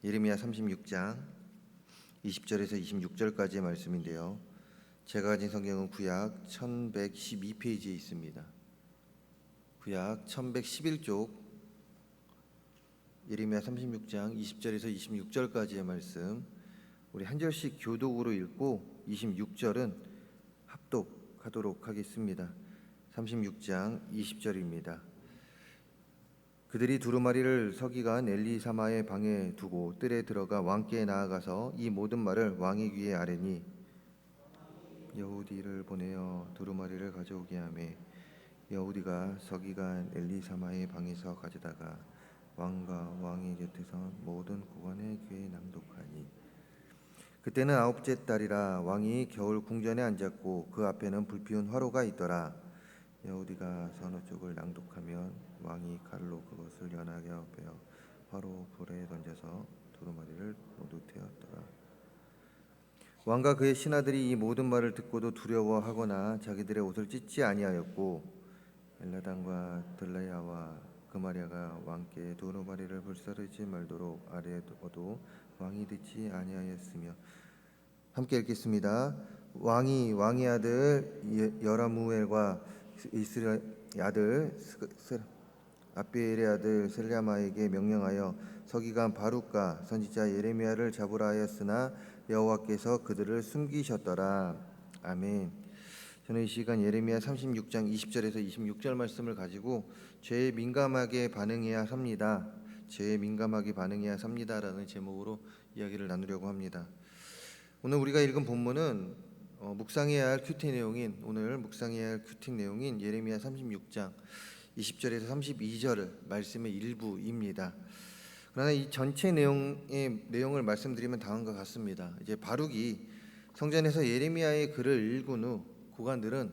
예레미야 36장 20절에서 26절까지의 말씀인데요. 제가 가진 성경은 구약 1112페이지에 있습니다. 구약 1111쪽 예레미야 36장 20절에서 26절까지의 말씀, 우리 한 절씩 교독으로 읽고 26절은 합독하도록 하겠습니다. 36장 20절입니다. 그들이 두루마리를 서기관 엘리사마의 방에 두고 뜰에 들어가 왕께 나아가서 이 모든 말을 왕의 귀에 아뢰니 여우디를 보내어 두루마리를 가져오게 하매 여우디가 서기관 엘리사마의 방에서 가져다가 왕과 왕의 곁에서 모든 고관의 귀에 낭독하니 그때는 아홉째 달이라 왕이 겨울 궁전에 앉았고 그 앞에는 불피운 화로가 있더라. 여우디가 서너 쪽을 낭독하면 왕이 칼로 그것을 연하게 베어 화로 불에 던져서 두루마리를 모두 태웠더라. 왕과 그의 신하들이 이 모든 말을 듣고도 두려워하거나 자기들의 옷을 찢지 아니하였고 엘라단과 들라야와 그마랴가 왕께 두루마리를 불사르지 말도록 아뢰어도 왕이 듣지 아니하였으며. 함께 읽겠습니다. 왕의 아들 여라무엘과 이스라엘 아들 아비엘의 아들 셀랴마에게 명령하여 서기관 바룩과 선지자 예레미야를 잡으라 하였으나 여호와께서 그들을 숨기셨더라. 아멘. 저는 이 시간 예레미야 36장 20절에서 26절 말씀을 가지고 죄에 민감하게 반응해야 삽니다. 죄에 민감하게 반응해야 삽니다라는 제목으로 이야기를 나누려고 합니다. 오늘 우리가 읽은 본문은 묵상해야 할 큐티 내용인 예레미야 36장 20절에서 32절 말씀의 일부입니다. 그러나 이 전체 내용을 말씀드리면 다음과 같습니다. 이제 바룩이 성전에서 예레미야의 글을 읽은 후 고관들은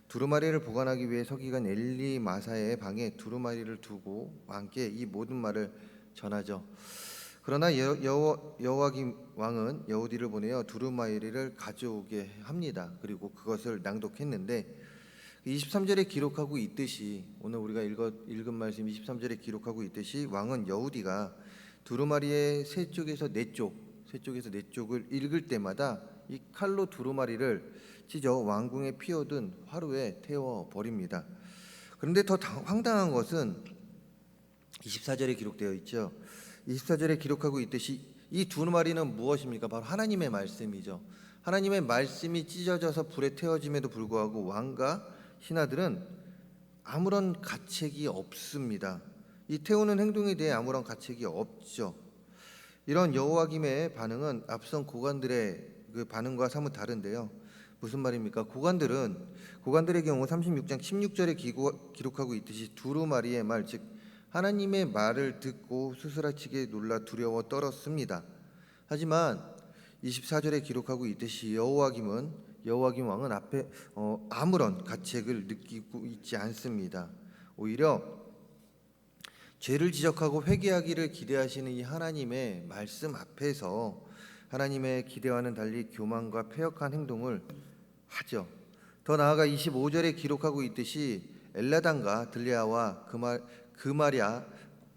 두루마리를 보관하기 위해 서기관 엘리마사의 방에 두루마리를 두고 왕께 이 모든 말을 전하죠. 그러나 여호와김 왕은 여우디를 보내어 두루마리를 가져오게 합니다. 그리고 그것을 낭독했는데 23절에 기록하고 있듯이, 오늘 우리가 읽은 말씀 23절에 기록하고 있듯이 왕은 여우디가 두루마리의 세 쪽에서 네 쪽을 읽을 때마다 이 칼로 두루마리를 찢어 왕궁에 피어든 화로에 태워 버립니다. 그런데 더 황당한 것은 24절에 기록되어 있죠. 24절에 기록하고 있듯이 이 두루마리는 무엇입니까? 바로 하나님의 말씀이죠. 하나님의 말씀이 찢어져서 불에 태워짐에도 불구하고 왕과 신하들은 아무런 가책이 없습니다. 이 태우는 행동에 대해 아무런 가책이 없죠. 이런 여호와김의 반응은 앞선 고관들의 그 반응과 사뭇 다른데요. 무슨 말입니까? 고관들의 경우 36장 16절에 기록하고 있듯이 두루마리의 말, 즉 하나님의 말을 듣고 수스라치게 놀라 두려워 떨었습니다. 하지만 24절에 기록하고 있듯이 여호와김 왕은 앞에 아무런 가책을 느끼고 있지 않습니다. 오히려 죄를 지적하고 회개하기를 기대하시는 이 하나님의 말씀 앞에서 하나님의 기대와는 달리 교만과 패역한 행동을 하죠. 더 나아가 25절에 기록하고 있듯이 엘라단과 들레아와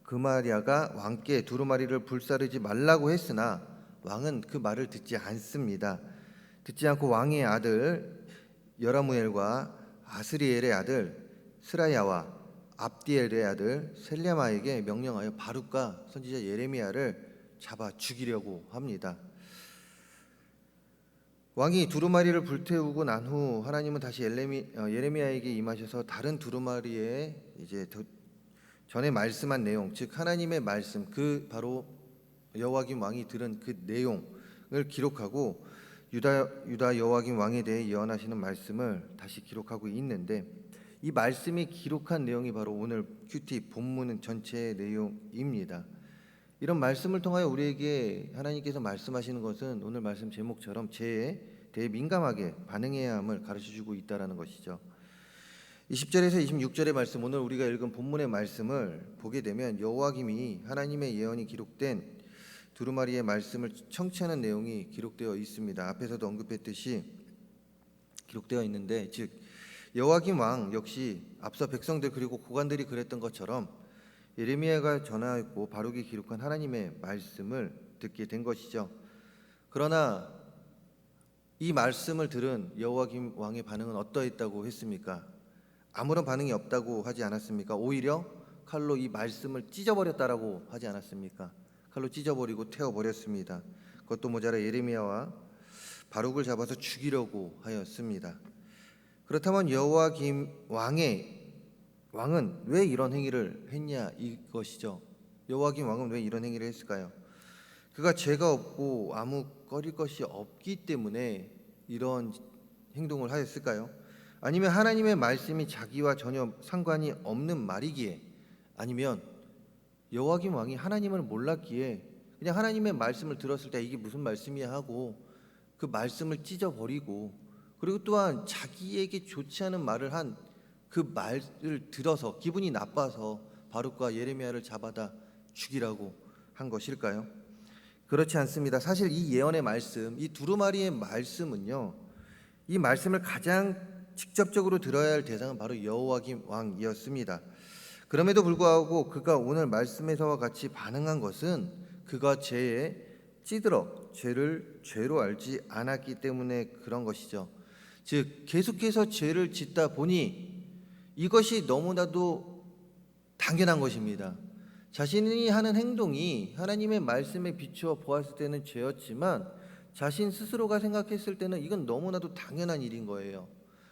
그마랴가 왕께 두루마리를 불사르지 말라고 했으나 왕은 그 말을 듣지 않습니다. 듣지 않고 왕의 아들 여라무엘과 아스리엘의 아들 스라야와 압디엘의 아들 셀랴마에게 명령하여 바룩과 선지자 예레미야를 잡아 죽이려고 합니다. 왕이 두루마리를 불태우고 난 후 하나님은 다시 예레미야에게 임하셔서 다른 두루마리에 이제 전에 말씀한 내용, 즉 하나님의 말씀, 그 바로 여호와김 왕이 들은 그 내용을 기록하고 유다 여호와김 왕에 대해 예언하시는 말씀을 다시 기록하고 있는데, 이 말씀이 기록한 내용이 바로 오늘 큐티 본문 전체의 내용입니다. 이런 말씀을 통하여 우리에게 하나님께서 말씀하시는 것은 오늘 말씀 제목처럼 죄에 대해 민감하게 반응해야 함을 가르쳐주고 있다는 것이죠. 20절에서 26절의 말씀, 오늘 우리가 읽은 본문의 말씀을 보게 되면 여호와김이 하나님의 예언이 기록된 두루마리의 말씀을 청취하는 내용이 기록되어 있습니다. 앞에서도 언급했듯이 기록되어 있는데, 즉 여호와김 왕 역시 앞서 백성들 그리고 고관들이 그랬던 것처럼 예레미야가 전하였고 바룩이 기록한 하나님의 말씀을 듣게 된 것이죠. 그러나 이 말씀을 들은 여호와김 왕의 반응은 어떠했다고 했습니까? 아무런 반응이 없다고 하지 않았습니까? 오히려 칼로 이 말씀을 찢어버렸다라고 하지 않았습니까? 칼로 찢어버리고 태워버렸습니다. 그것도 모자라 예레미야와 바룩을 잡아서 죽이려고 하였습니다. 그렇다면 여호와김 왕은 왜 이런 행위를 했냐 이것이죠. 여호와김 왕은 왜 이런 행위를 했을까요? 그가 죄가 없고 아무 꺼릴 것이 없기 때문에 이런 행동을 하였을까요? 아니면 하나님의 말씀이 자기와 전혀 상관이 없는 말이기에, 아니면 여호와김 왕이 하나님을 몰랐기에 그냥 하나님의 말씀을 들었을 때 이게 무슨 말씀이야 하고 그 말씀을 찢어버리고, 그리고 또한 자기에게 좋지 않은 말을 한 그 말을 들어서 기분이 나빠서 바룩과 예레미야를 잡아다 죽이라고 한 것일까요? 그렇지 않습니다. 사실 이 예언의 말씀, 이 두루마리의 말씀은요, 이 말씀을 가장 직접적으로 들어야 할 대상은 바로 여호와김 왕이었습니다. 그럼에도 불구하고 그가 오늘 말씀에서와 같이 반응한 것은 그가 죄에 찌들어 죄를 죄로 알지 않았기 때문에 그런 것이죠. 즉 계속해서 죄를 짓다 보니 이것이 너무나도 당연한 것입니다. 자신이 하는 행동이 하나님의 말씀에 비추어 보았을 때는 죄였지만 자신 스스로가 생각했을 때는 이건 너무나도 당연한 일인 거예요.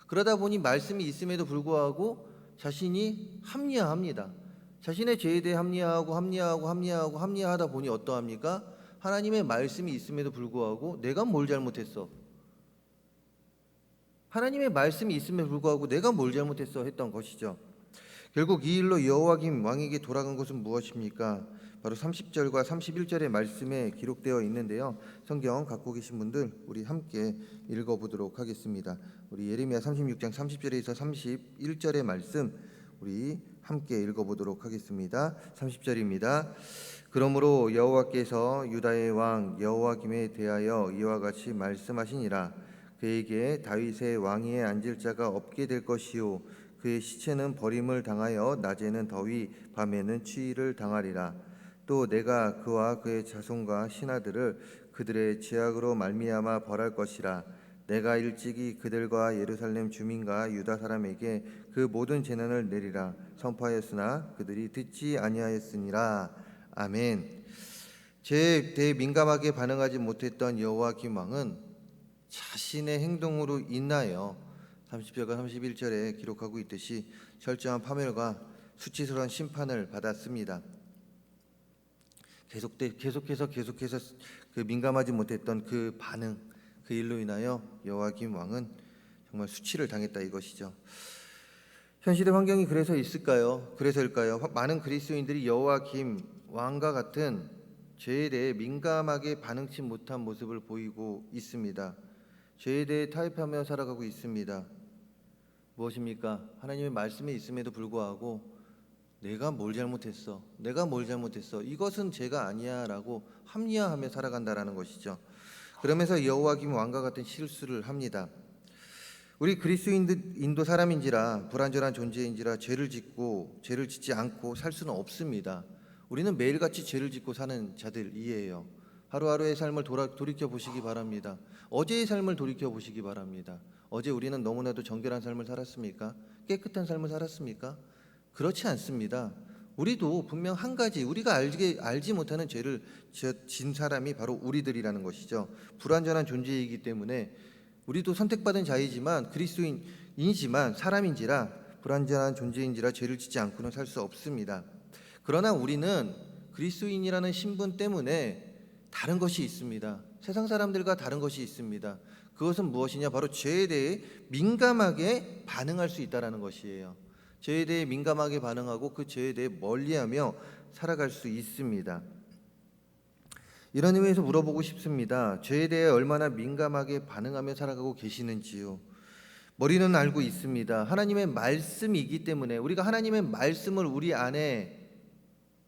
그러다 보니 말씀이 있음에도 불구하고 자신이 합리화합니다. 자신의 죄에 대해 합리화하다 보니 어떠합니까? 하나님의 말씀이 있음에도 불구하고 내가 뭘 잘못했어? 하나님의 말씀이 있음에도 불구하고 내가 뭘 잘못했어? 했던 것이죠. 결국 이 일로 여호와김 왕에게 돌아간 것은 무엇입니까? 바로 30절과 31절의 말씀에 기록되어 있는데요. 성경 갖고 계신 분들 우리 함께 읽어보도록 하겠습니다. 우리 예레미야 36장 30절에서 31절의 말씀 우리 함께 읽어보도록 하겠습니다. 30절입니다. 그러므로 여호와께서 유다의 왕 여호와김에 대하여 이와 같이 말씀하시니라. 그에게 다윗의 왕위에 앉을 자가 없게 될 것이요 그의 시체는 버림을 당하여 낮에는 더위 밤에는 추위를 당하리라. 또 내가 그와 그의 자손과 신하들을 그들의 죄악으로 말미암아 벌할 것이라. 내가 일찍이 그들과 예루살렘 주민과 유다 사람에게 그 모든 재난을 내리라 선포하였으나 그들이 듣지 아니하였으니라. 아멘. 죄에 대해 민감하게 반응하지 못했던 여호와김 왕은 자신의 행동으로 인하여 30절과 31절에 기록하고 있듯이 철저한 파멸과 수치스러운 심판을 받았습니다. 계속해서 그 민감하지 못했던 그 반응, 그 일로 인하여 여호와김 왕은 정말 수치를 당했다 이것이죠. 현실의 환경이 그래서일까요? 많은 그리스도인들이 여호와김 왕과 같은 죄에 대해 민감하게 반응치 못한 모습을 보이고 있습니다. 죄에 대해 타협하며 살아가고 있습니다. 무엇입니까? 하나님의 말씀이 있음에도 불구하고 내가 뭘 잘못했어? 이것은 죄가 아니야 라고 합리화하며 살아간다라는 것이죠. 그러면서 여호와김 왕과 같은 실수를 합니다. 우리 그리스도인도 사람인지라 불완전한 존재인지라 죄를 짓지 않고 살 수는 없습니다. 우리는 매일같이 죄를 짓고 사는 자들이에요. 하루하루의 삶을 돌이켜 보시기 바랍니다. 어제의 삶을 돌이켜 보시기 바랍니다. 어제 우리는 너무나도 정결한 삶을 살았습니까? 깨끗한 삶을 살았습니까? 그렇지 않습니다. 우리도 분명 한 가지 우리가 알지 못하는 죄를 진 사람이 바로 우리들이라는 것이죠. 불완전한 존재이기 때문에 우리도 선택받은 자이지만 그리스도인이지만 사람인지라 불완전한 존재인지라 죄를 짓지 않고는 살 수 없습니다. 그러나 우리는 그리스도인이라는 신분 때문에 다른 것이 있습니다. 세상 사람들과 다른 것이 있습니다. 그것은 무엇이냐? 바로 죄에 대해 민감하게 반응할 수 있다는 것이에요. 죄에 대해 민감하게 반응하고 그 죄에 대해 멀리하며 살아갈 수 있습니다. 이런 의미에서 물어보고 싶습니다. 죄에 대해 얼마나 민감하게 반응하며 살아가고 계시는지요? 머리는 알고 있습니다. 하나님의 말씀이기 때문에 우리가 하나님의 말씀을 우리 안에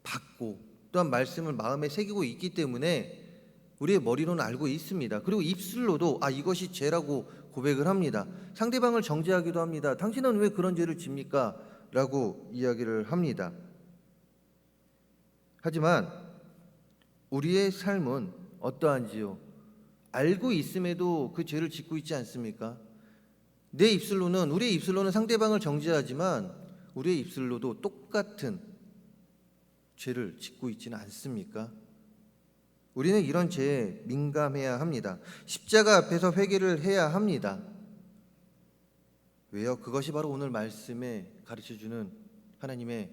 받고 또한 말씀을 마음에 새기고 있기 때문에 우리의 머리로는 알고 있습니다. 그리고 입술로도 이것이 죄라고 고백을 합니다. 상대방을 정죄하기도 합니다. 당신은 왜 그런 죄를 집니까? 라고 이야기를 합니다. 하지만 우리의 삶은 어떠한지요? 알고 있음에도 그 죄를 짓고 있지 않습니까? 우리의 입술로는 상대방을 정죄하지만 우리의 입술로도 똑같은 죄를 짓고 있지는 않습니까? 우리는 이런 죄에 민감해야 합니다. 십자가 앞에서 회개를 해야 합니다. 왜요? 그것이 바로 오늘 말씀에 가르쳐주는 하나님의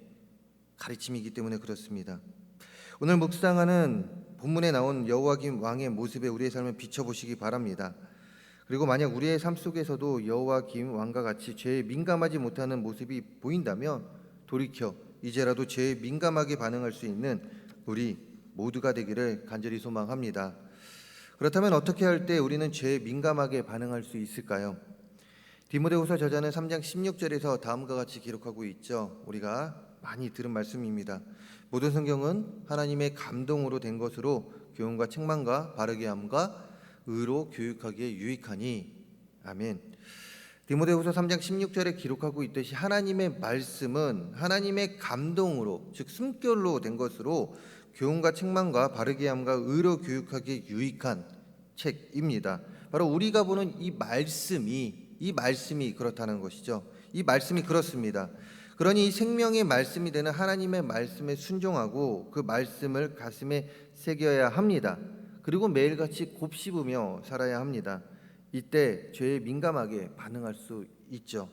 가르침이기 때문에 그렇습니다. 오늘 묵상하는 본문에 나온 여호와김 왕의 모습에 우리의 삶을 비춰보시기 바랍니다. 그리고 만약 우리의 삶 속에서도 여호와김 왕과 같이 죄에 민감하지 못하는 모습이 보인다면 돌이켜 이제라도 죄에 민감하게 반응할 수 있는 우리 모두가 되기를 간절히 소망합니다. 그렇다면 어떻게 할 때 우리는 죄에 민감하게 반응할 수 있을까요? 디모데후서 저자는 3장 16절에서 다음과 같이 기록하고 있죠. 우리가 많이 들은 말씀입니다. 모든 성경은 하나님의 감동으로 된 것으로 교훈과 책망과 바르게 함과 의로 교육하기에 유익하니. 아멘. 디모데후서 3장 16절에 기록하고 있듯이 하나님의 말씀은 하나님의 감동으로, 즉 숨결로 된 것으로 교훈과 책망과 바르게 함과 의로 교육하기에 유익한 책입니다. 바로 우리가 보는 이 말씀이 그렇다는 것이죠. 이 말씀이 그렇습니다. 그러니 이 생명의 말씀이 되는 하나님의 말씀에 순종하고 그 말씀을 가슴에 새겨야 합니다. 그리고 매일같이 곱씹으며 살아야 합니다. 이때 죄에 민감하게 반응할 수 있죠.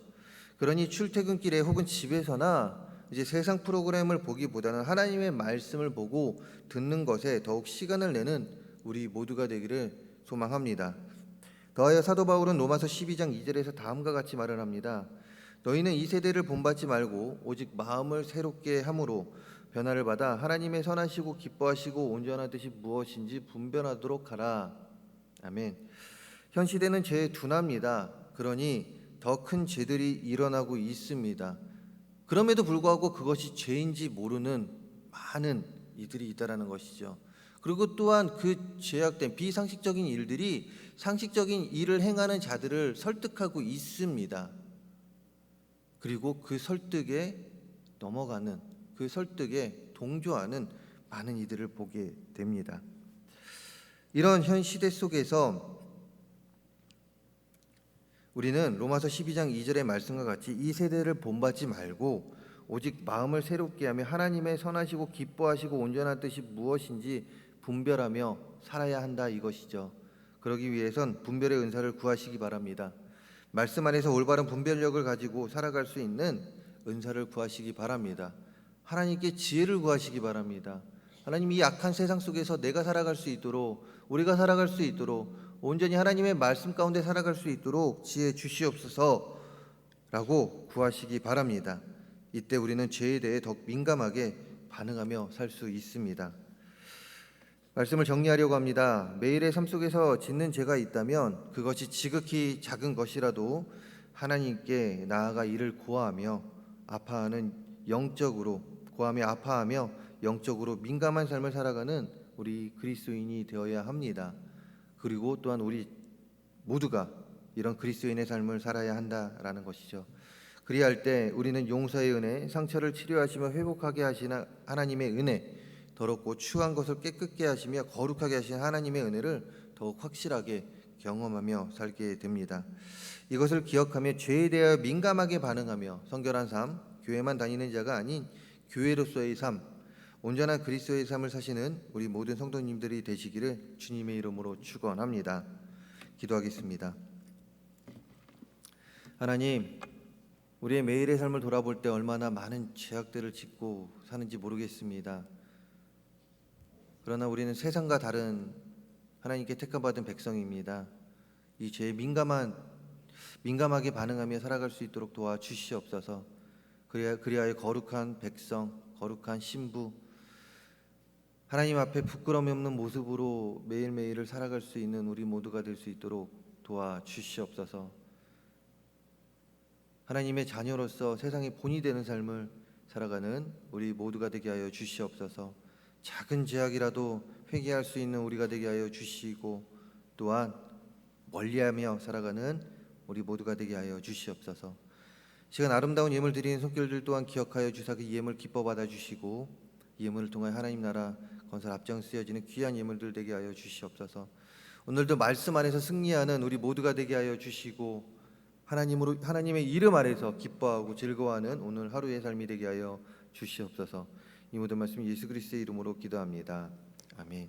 그러니 출퇴근길에 혹은 집에서나 이제 세상 프로그램을 보기보다는 하나님의 말씀을 보고 듣는 것에 더욱 시간을 내는 우리 모두가 되기를 소망합니다. 더하여 사도 바울은 로마서 12장 2절에서 다음과 같이 말을 합니다. 너희는 이 세대를 본받지 말고 오직 마음을 새롭게 함으로 변화를 받아 하나님의 선하시고 기뻐하시고 온전한 뜻이 무엇인지 분별하도록 하라. 아멘. 현 시대는 죄의 둔합니다. 그러니 더 큰 죄들이 일어나고 있습니다. 그럼에도 불구하고 그것이 죄인지 모르는 많은 이들이 있다라는 것이죠. 그리고 또한 그 죄악된 비상식적인 일들이 상식적인 일을 행하는 자들을 설득하고 있습니다. 그리고 그 설득에 넘어가는, 그 설득에 동조하는 많은 이들을 보게 됩니다. 이런 현 시대 속에서 우리는 로마서 12장 2절의 말씀과 같이 이 세대를 본받지 말고 오직 마음을 새롭게 하며 하나님의 선하시고 기뻐하시고 온전한 뜻이 무엇인지 분별하며 살아야 한다, 이것이죠. 그러기 위해선 분별의 은사를 구하시기 바랍니다. 말씀 안에서 올바른 분별력을 가지고 살아갈 수 있는 은사를 구하시기 바랍니다. 하나님께 지혜를 구하시기 바랍니다. 하나님, 이 악한 세상 속에서 내가 살아갈 수 있도록, 우리가 살아갈 수 있도록, 온전히 하나님의 말씀 가운데 살아갈 수 있도록 지혜 주시옵소서 라고 구하시기 바랍니다. 이때 우리는 죄에 대해 더 민감하게 반응하며 살 수 있습니다. 말씀을 정리하려고 합니다. 매일의 삶 속에서 짓는 죄가 있다면 그것이 지극히 작은 것이라도 하나님께 나아가 이를 고하며 아파하며 영적으로 민감한 삶을 살아가는 우리 그리스도인이 되어야 합니다. 그리고 또한 우리 모두가 이런 그리스도인의 삶을 살아야 한다라는 것이죠. 그리할 때 우리는 용서의 은혜, 상처를 치료하시며 회복하게 하시는 하나님의 은혜, 더럽고 추한 것을 깨끗게 하시며 거룩하게 하시는 하나님의 은혜를 더욱 확실하게 경험하며 살게 됩니다. 이것을 기억하며 죄에 대하여 민감하게 반응하며 성결한 삶, 교회만 다니는 자가 아닌 교회로서의 삶, 온전한 그리스도의 삶을 사시는 우리 모든 성도님들이 되시기를 주님의 이름으로 축원합니다. 기도하겠습니다. 하나님, 우리의 매일의 삶을 돌아볼 때 얼마나 많은 죄악들을 짓고 사는지 모르겠습니다. 그러나 우리는 세상과 다른 하나님께 택함받은 백성입니다. 이 죄에 민감하게 반응하며 살아갈 수 있도록 도와주시옵소서. 그리하여 거룩한 백성, 거룩한 신부, 하나님 앞에 부끄러움이 없는 모습으로 매일매일을 살아갈 수 있는 우리 모두가 될 수 있도록 도와주시옵소서. 하나님의 자녀로서 세상의 본이 되는 삶을 살아가는 우리 모두가 되게 하여 주시옵소서. 작은 죄악이라도 회개할 수 있는 우리가 되게 하여 주시고 또한 멀리하며 살아가는 우리 모두가 되게 하여 주시옵소서. 시간 아름다운 예물 드리는 손길들 또한 기억하여 주사 그 예물 기뻐 받아 주시고 이 예물을 통하여 하나님 나라 건설 앞장 쓰여지는 귀한 예물들 되게 하여 주시옵소서. 오늘도 말씀 안에서 승리하는 우리 모두가 되게 하여 주시고 하나님의 이름 아래서 기뻐하고 즐거워하는 오늘 하루의 삶이 되게 하여 주시옵소서. 이 모든 말씀 예수 그리스도의 이름으로 기도합니다. 아멘.